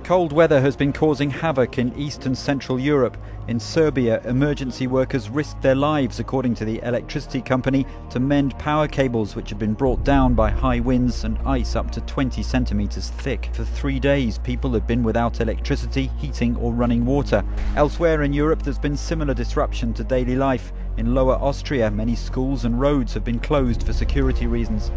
Cold weather has been causing havoc in East and Central Europe. In Serbia, emergency workers risked their lives, according to the electricity company, to mend power cables which had been brought down by high winds and ice up to 20 centimetres thick. For 3 days, people had been without electricity, heating or running water. Elsewhere in Europe, there's been similar disruption to daily life. In Lower Austria, many schools and roads have been closed for security reasons.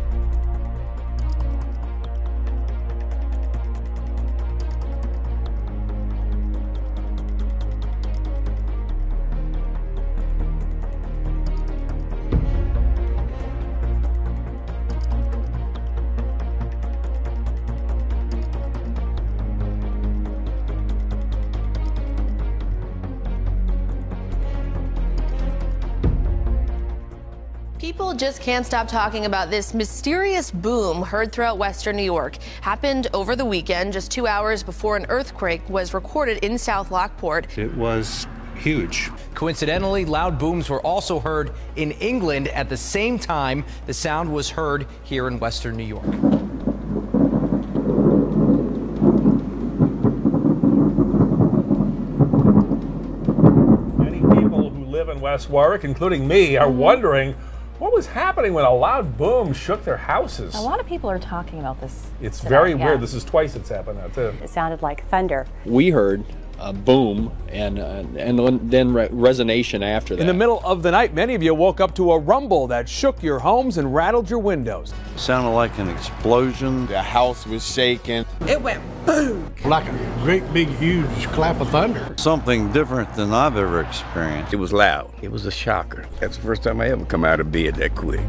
People just can't stop talking about this mysterious boom heard throughout western New York. Happened over the weekend, just 2 hours before an earthquake was recorded in South Lockport. It was huge. Coincidentally, loud booms were also heard in England at the same time the sound was heard here in western New York. Many people who live in West Warwick, including me, are wondering what was happening when a loud boom shook their houses. A lot of people are talking about this. It's very weird. This is twice it's happened now, too. It sounded like thunder. We heard a boom and then resonation after that. In the middle of the night, many of you woke up to a rumble that shook your homes and rattled your windows. It sounded like an explosion. The house was shaking. It went boom. Like a great big huge clap of thunder. Something different than I've ever experienced. It was loud. It was a shocker. That's the first time I ever come out of bed that quick.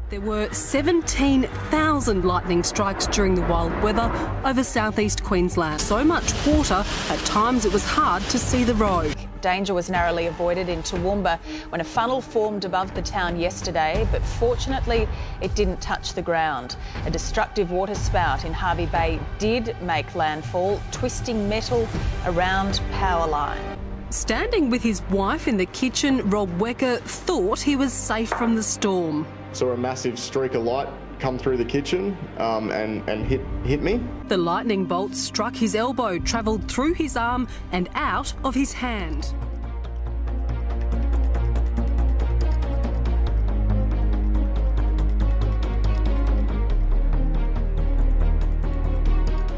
There were 17,000 lightning strikes during the wild weather over southeast Queensland. So much water, at times it was hard to see the road. Danger was narrowly avoided in Toowoomba when a funnel formed above the town yesterday, but fortunately it didn't touch the ground. A destructive water spout in Hervey Bay did make landfall, twisting metal around power line. Standing with his wife in the kitchen, Rob Wecker thought he was safe from the storm. Saw a massive streak of light come through the kitchen and hit me. The lightning bolt struck his elbow, travelled through his arm and out of his hand.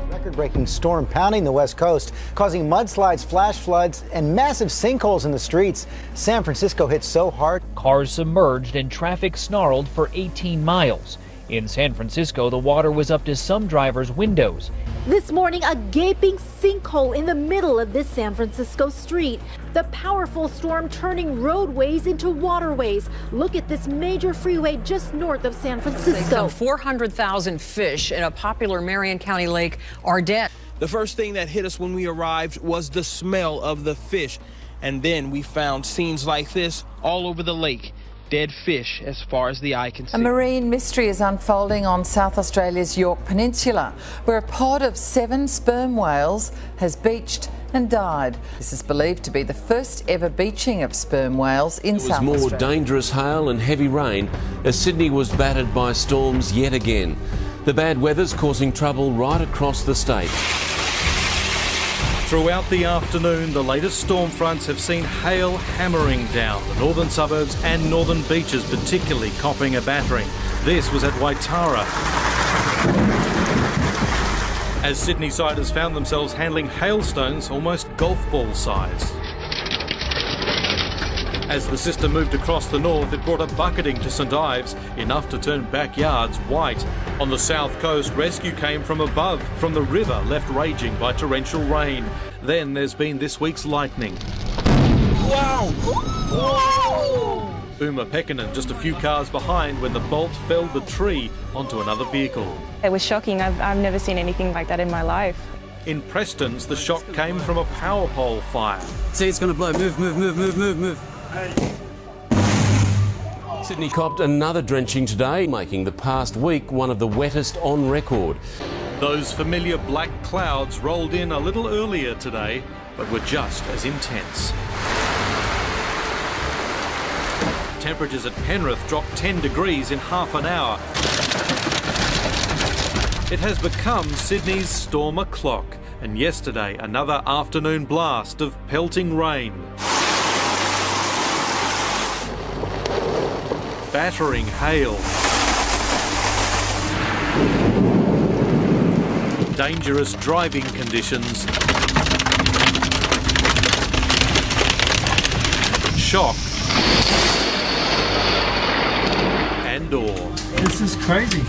Record-breaking storm pounding the west coast, causing mudslides, flash floods, and massive sinkholes in the streets. San Francisco hit so hard. Cars submerged and traffic snarled for 18 miles. In San Francisco, the water was up to some drivers' windows. This morning, a gaping sinkhole in the middle of this San Francisco street. The powerful storm turning roadways into waterways. Look at this major freeway just north of San Francisco. Some 400,000 fish in a popular Marion County lake are dead. The first thing that hit us when we arrived was the smell of the fish. And then we found scenes like this all over the lake. Dead fish as far as the eye can see. A marine mystery is unfolding on South Australia's York Peninsula, where a pod of 7 sperm whales has beached and died. This is believed to be the first ever beaching of sperm whales in South Australia. It was more dangerous hail and heavy rain as Sydney was battered by storms yet again. The bad weather's causing trouble right across the state. Throughout the afternoon, the latest storm fronts have seen hail hammering down the northern suburbs and northern beaches, particularly copping a battering. This was at Waitara, as Sydney-siders found themselves handling hailstones almost golf ball size. As the system moved across the north, it brought a bucketing to St Ives, enough to turn backyards white. On the south coast, rescue came from above, from the river left raging by torrential rain. Then there's been this week's lightning. Wow! Whoa! Uma Pekkanen just a few cars behind when the bolt felled the tree onto another vehicle. It was shocking. I've never seen anything like that in my life. In Preston's, the shock came from a power pole fire. See, it's going to blow. Move, move, move, move, move, move. Sydney copped another drenching today, making the past week one of the wettest on record. Those familiar black clouds rolled in a little earlier today, but were just as intense. Temperatures at Penrith dropped 10 degrees in half an hour. It has become Sydney's storm o'clock, and yesterday another afternoon blast of pelting rain. Battering hail. Dangerous driving conditions. Shock. And awe. This is crazy.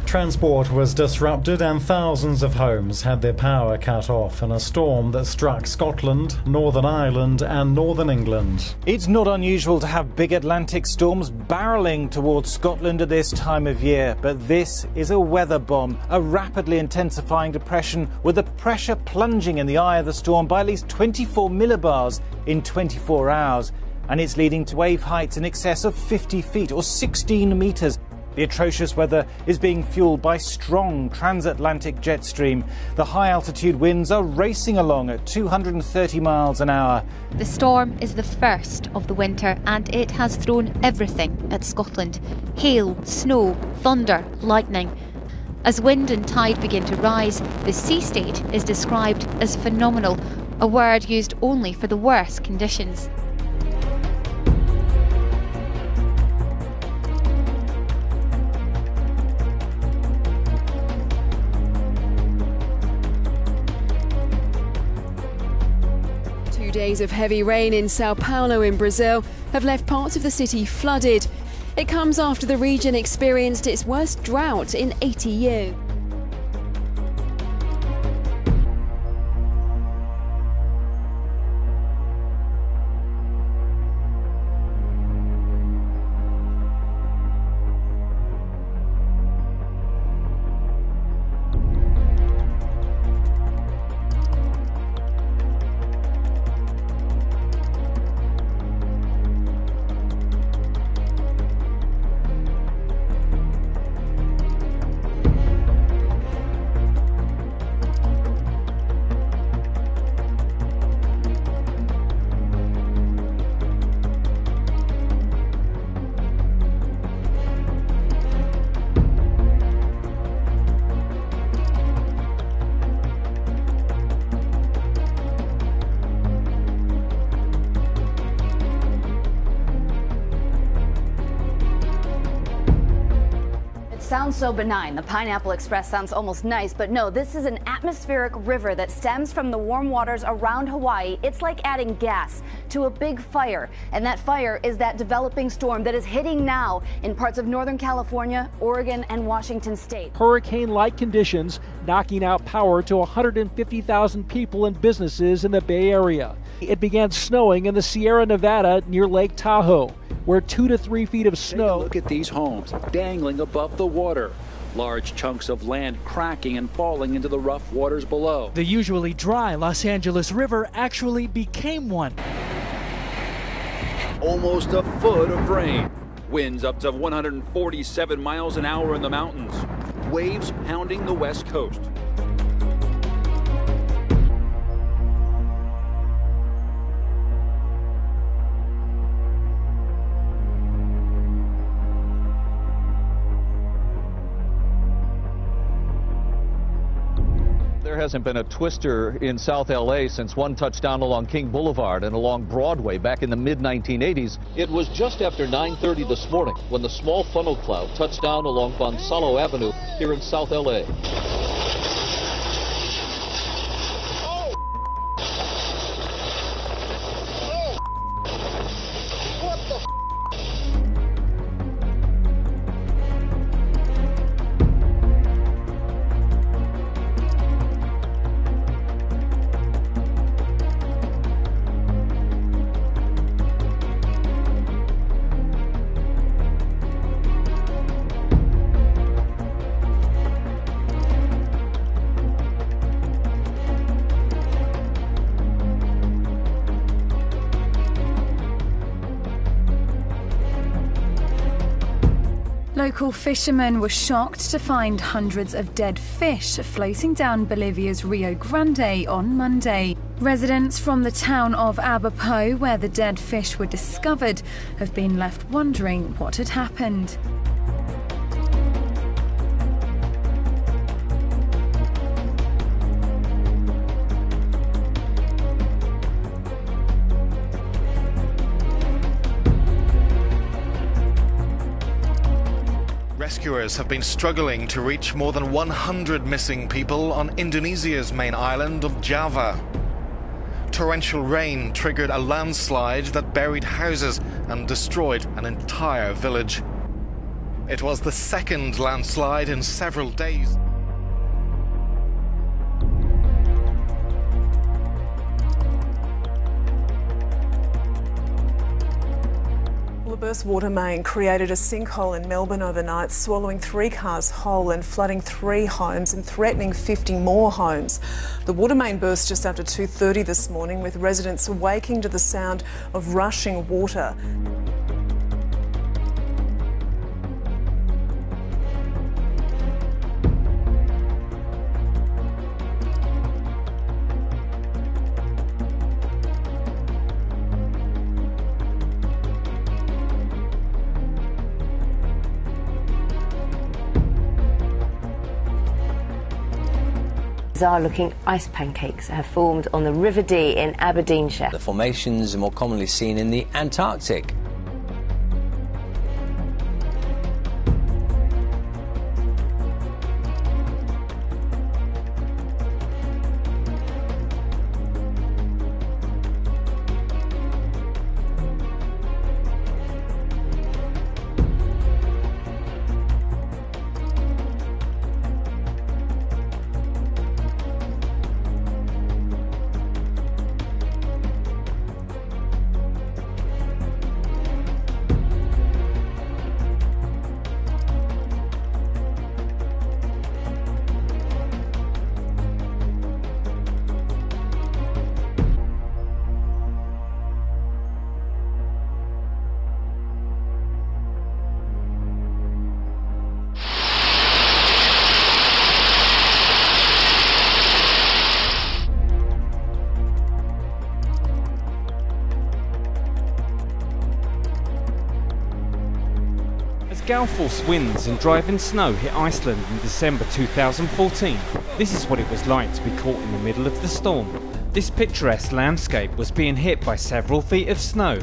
Transport was disrupted and thousands of homes had their power cut off in a storm that struck Scotland, Northern Ireland and Northern England. It's not unusual to have big Atlantic storms barrelling towards Scotland at this time of year, but this is a weather bomb, a rapidly intensifying depression with the pressure plunging in the eye of the storm by at least 24 millibars in 24 hours. And it's leading to wave heights in excess of 50 feet or 16 metres. The atrocious weather is being fueled by strong transatlantic jet stream. The high-altitude winds are racing along at 230 miles an hour. The storm is the first of the winter and it has thrown everything at Scotland. Hail, snow, thunder, lightning. As wind and tide begin to rise, the sea state is described as phenomenal, a word used only for the worst conditions. Days of heavy rain in Sao Paulo in Brazil have left parts of the city flooded. It comes after the region experienced its worst drought in 80 years. Sounds so benign. The Pineapple Express sounds almost nice, but no, this is an atmospheric river that stems from the warm waters around Hawaii. It's like adding gas to a big fire, and that fire is that developing storm that is hitting now in parts of Northern California, Oregon, and Washington state. Hurricane-like conditions knocking out power to 150,000 people and businesses in the Bay Area. It began snowing in the Sierra Nevada near Lake Tahoe, where 2 to 3 feet of snow. Look at these homes dangling above the water. Large chunks of land cracking and falling into the rough waters below. The usually dry Los Angeles River actually became one. Almost a foot of rain. Winds up to 147 miles an hour in the mountains. Waves pounding the west coast. There hasn't been a twister in South LA since one touchdown along King Boulevard and along Broadway back in the mid-1980s. It was just after 9:30 this morning when the small funnel cloud touched down along Gonzalo Avenue here in South LA. Local fishermen were shocked to find hundreds of dead fish floating down Bolivia's Rio Grande on Monday. Residents from the town of Abapo, where the dead fish were discovered, have been left wondering what had happened. Rescuers have been struggling to reach more than 100 missing people on Indonesia's main island of Java. Torrential rain triggered a landslide that buried houses and destroyed an entire village. It was the second landslide in several days. The burst water main created a sinkhole in Melbourne overnight, swallowing 3 cars whole and flooding 3 homes and threatening 50 more homes. The water main burst just after 2:30 this morning, with residents awaking to the sound of rushing water. Bizarre-looking ice pancakes have formed on the River Dee in Aberdeenshire. The formations are more commonly seen in the Antarctic. Gale force winds and driving snow hit Iceland in December 2014. This is what it was like to be caught in the middle of the storm. This picturesque landscape was being hit by several feet of snow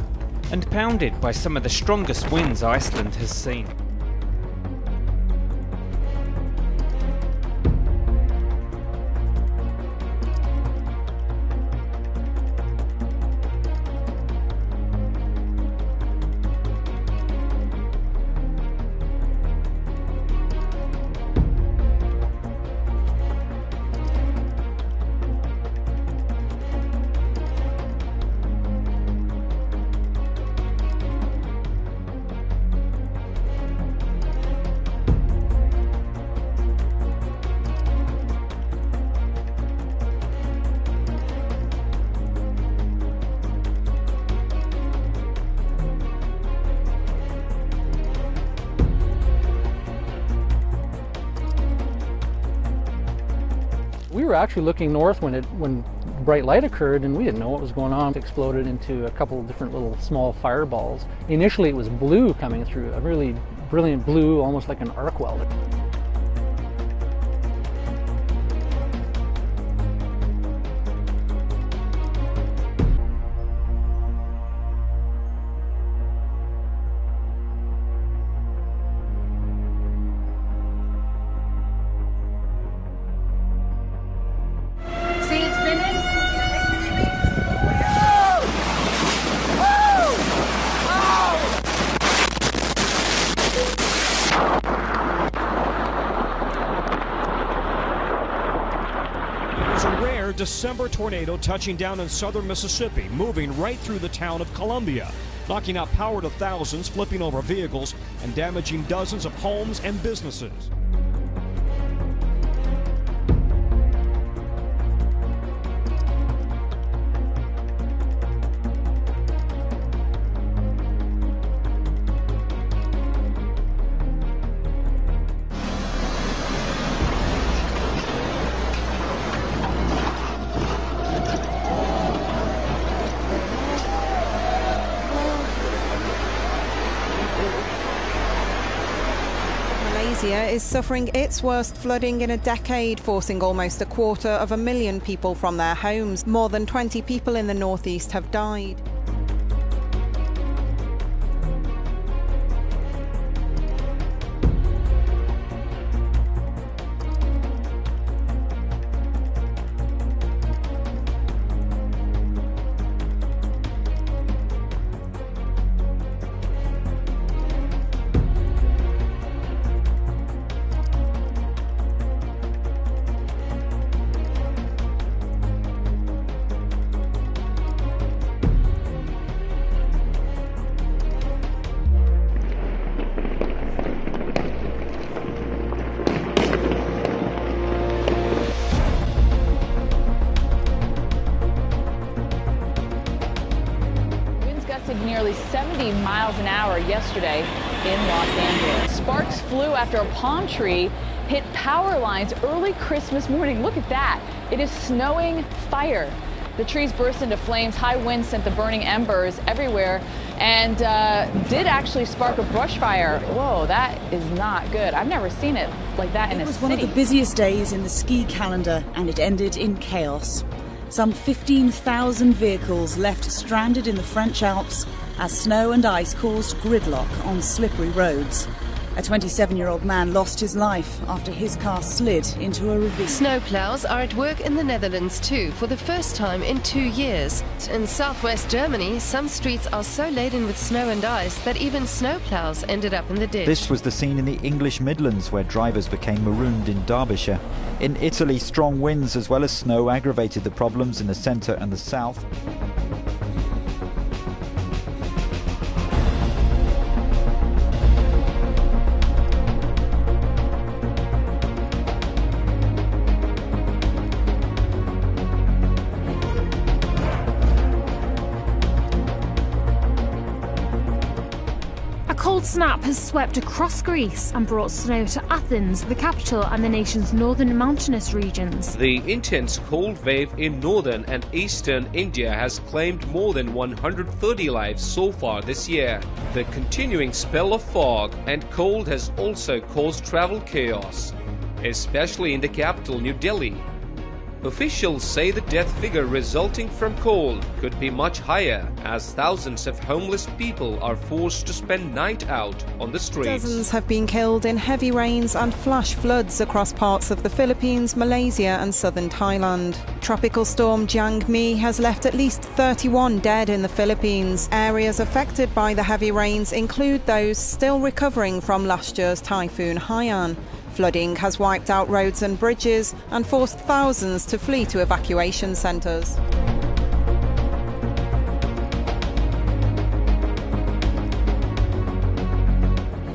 and pounded by some of the strongest winds Iceland has seen. We were actually looking north when bright light occurred, and we didn't know what was going on. It exploded into a couple of different little small fireballs. Initially it was blue coming through, a really brilliant blue, almost like an arc welder. December tornado touching down in southern Mississippi, moving right through the town of Columbia, knocking out power to thousands, flipping over vehicles, and damaging dozens of homes and businesses. Malaysia is suffering its worst flooding in a decade, forcing almost 250,000 people from their homes. More than 20 people in the northeast have died. Nearly 70 miles an hour yesterday in Los Angeles. Sparks flew after a palm tree hit power lines early Christmas morning. Look at that. It is snowing fire. The trees burst into flames. High winds sent the burning embers everywhere and did actually spark a brush fire. Whoa, that is not good. I've never seen it like that in a city. It was one of the busiest days in the ski calendar, and it ended in chaos. Some 15,000 vehicles left stranded in the French Alps as snow and ice caused gridlock on slippery roads. A 27-year-old man lost his life after his car slid into a ravine. Snowplows are at work in the Netherlands too, for the first time in 2 years. In southwest Germany, some streets are so laden with snow and ice that even snowplows ended up in the ditch. This was the scene in the English Midlands, where drivers became marooned in Derbyshire. In Italy, strong winds as well as snow aggravated the problems in the centre and the south. Cold snap has swept across Greece and brought snow to Athens, the capital, and the nation's northern mountainous regions. The intense cold wave in northern and eastern India has claimed more than 130 lives so far this year. The continuing spell of fog and cold has also caused travel chaos, especially in the capital, New Delhi. Officials say the death figure resulting from cold could be much higher, as thousands of homeless people are forced to spend night out on the streets. Dozens have been killed in heavy rains and flash floods across parts of the Philippines, Malaysia and southern Thailand. Tropical storm Jiang Mi has left at least 31 dead in the Philippines. Areas affected by the heavy rains include those still recovering from last year's typhoon Haiyan. Flooding has wiped out roads and bridges and forced thousands to flee to evacuation centres.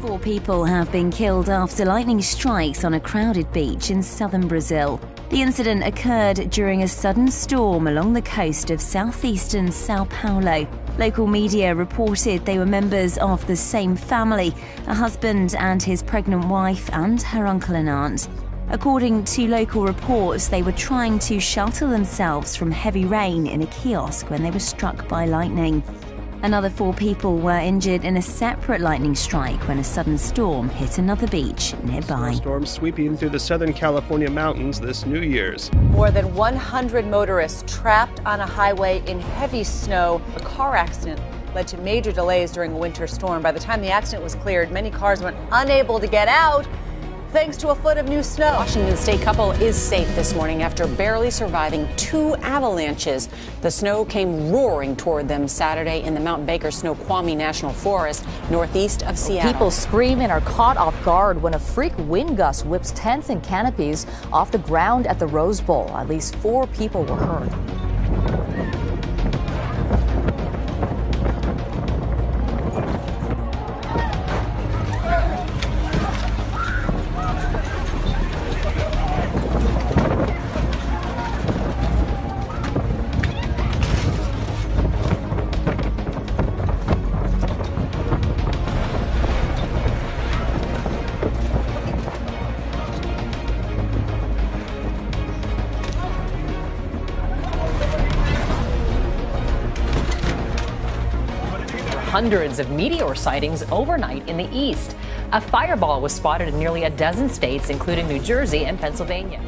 4 people have been killed after lightning strikes on a crowded beach in southern Brazil. The incident occurred during a sudden storm along the coast of southeastern Sao Paulo. Local media reported they were members of the same family, a husband and his pregnant wife and her uncle and aunt. According to local reports, they were trying to shelter themselves from heavy rain in a kiosk when they were struck by lightning. Another 4 people were injured in a separate lightning strike when a sudden storm hit another beach nearby. Storm sweeping through the Southern California mountains this New Year's. More than 100 motorists trapped on a highway in heavy snow. A car accident led to major delays during a winter storm. By the time the accident was cleared, many cars were unable to get out thanks to a foot of new snow. Washington State couple is safe this morning after barely surviving 2 avalanches. The snow came roaring toward them Saturday in the Mount Baker Snoqualmie National Forest, northeast of Seattle. People scream and are caught off guard when a freak wind gust whips tents and canopies off the ground at the Rose Bowl. At least 4 people were hurt. Hundreds of meteor sightings overnight in the east. A fireball was spotted in nearly a dozen states, including New Jersey and Pennsylvania.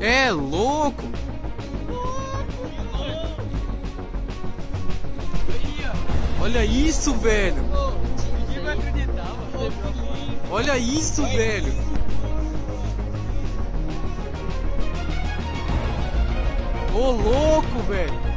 É louco! Olha isso, velho! Ninguém vai acreditar, mano. Olha isso, velho! Ô louco, velho!